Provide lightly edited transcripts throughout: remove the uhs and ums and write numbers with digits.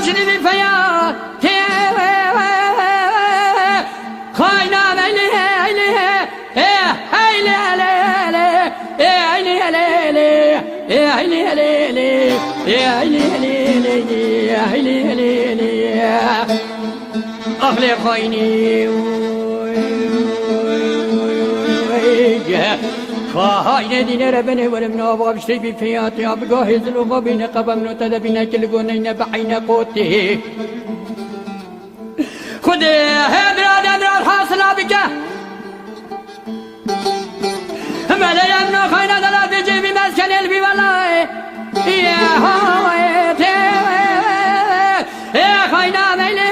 شدی بی فیاد خاینا ویلی هیلی هیلی هیلی هیلی هیلی أخلي خايني خاينة دين ربنا ولمنا أبغى بشتي بفياتي أبغى هزل وغبين قبمنا تدبنا كل قنين بحين قوتي خذ هبراد هبراد حاصل بك ملا يمنا خاينة دلا بيجي بمسكن البي والله يا هوايت يا خاينة ميلي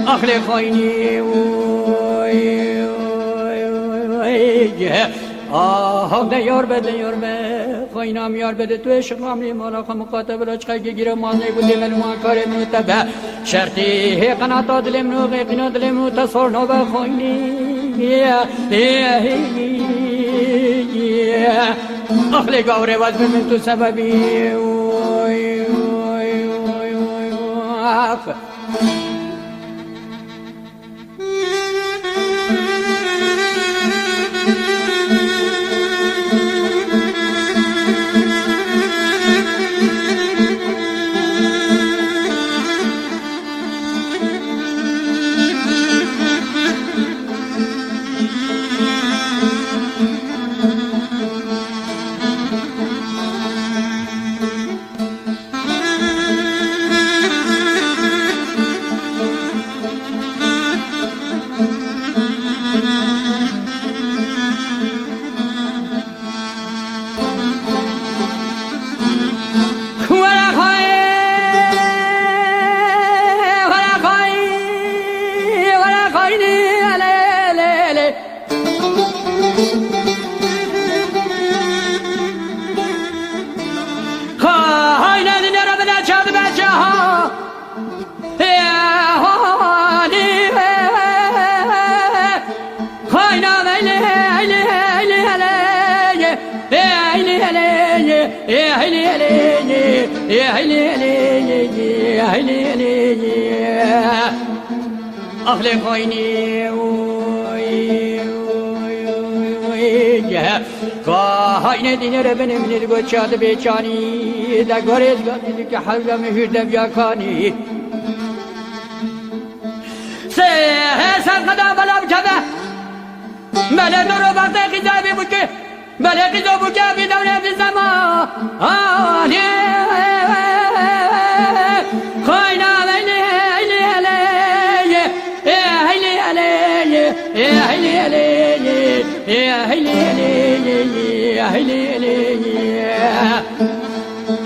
أخلي خايني هاوده یار بده یار بده خاینم یار بده تو شغلم لی مالا خم مقاطب را چقدر گیرم مازی بودی من ما کار منو تبه شرطی قناتا دلم نو قیقنا دلم نو تصور نو بخاینی أخلي قوري واجب من تو سببي أخلي خايني خاينة دين ربنا من القد شاد بيچاني دا غريز قد که حلقه مهر دبیا کانی سه قدم بلا بكذا بلا نور وقت قذابي بك بلا قذاب بك بدولة الزمان خاينة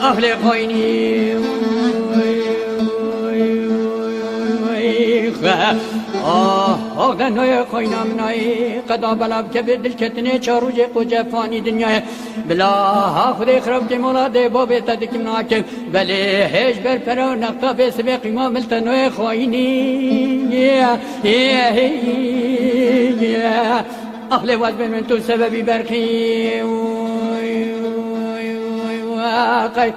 أخلي خايني نوی خاینم نای قدا بلا بکبر دل کتنه چاروج قوجه فانی دنیای بلا خودی خراب که مولاده بابه تدکم ناکم ولی هیچ بر پرا نقطه به سبق ما ملت نوی خاینی أخلي واجب من تو سببي برخي واقعي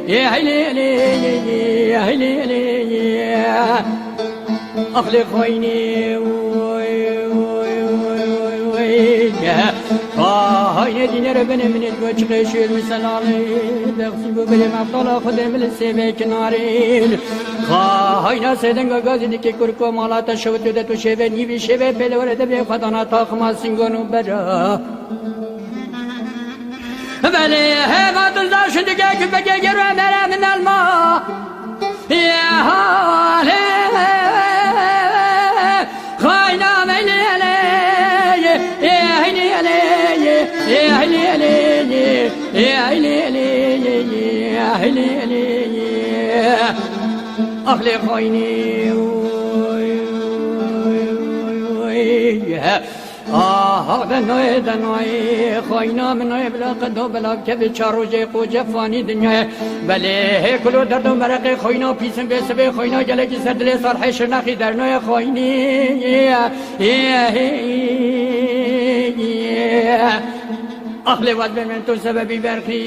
يا هليلي يا هليلي أخلي خويني هاي دين ربنا من الوجه قشير مسلالي دغسي ببلي مبطلة خدم السيبي كنارين هاي ناس دنگا غازي ديكي كوركو مالاتا شوت دتو شيبي نيبي شيبي بلور دبي خدانا تاخما سنگونو برا بلي هما دلدار شندقا كبكي جروا مرا من الماء يا هالي خاينا ملي يا هلي يا هلي يا هلي يا هلي أخلي خويني دنوي خوينا منوي بلا قدو بلا كبي چاروجي قوجة فاني دنيا بلي كلو دردو مرقي خوينا بيسن بسبي خوينا جلجي سردلي صرحي شرناخي درنوي خويني أخلي واد من تو سببي برخي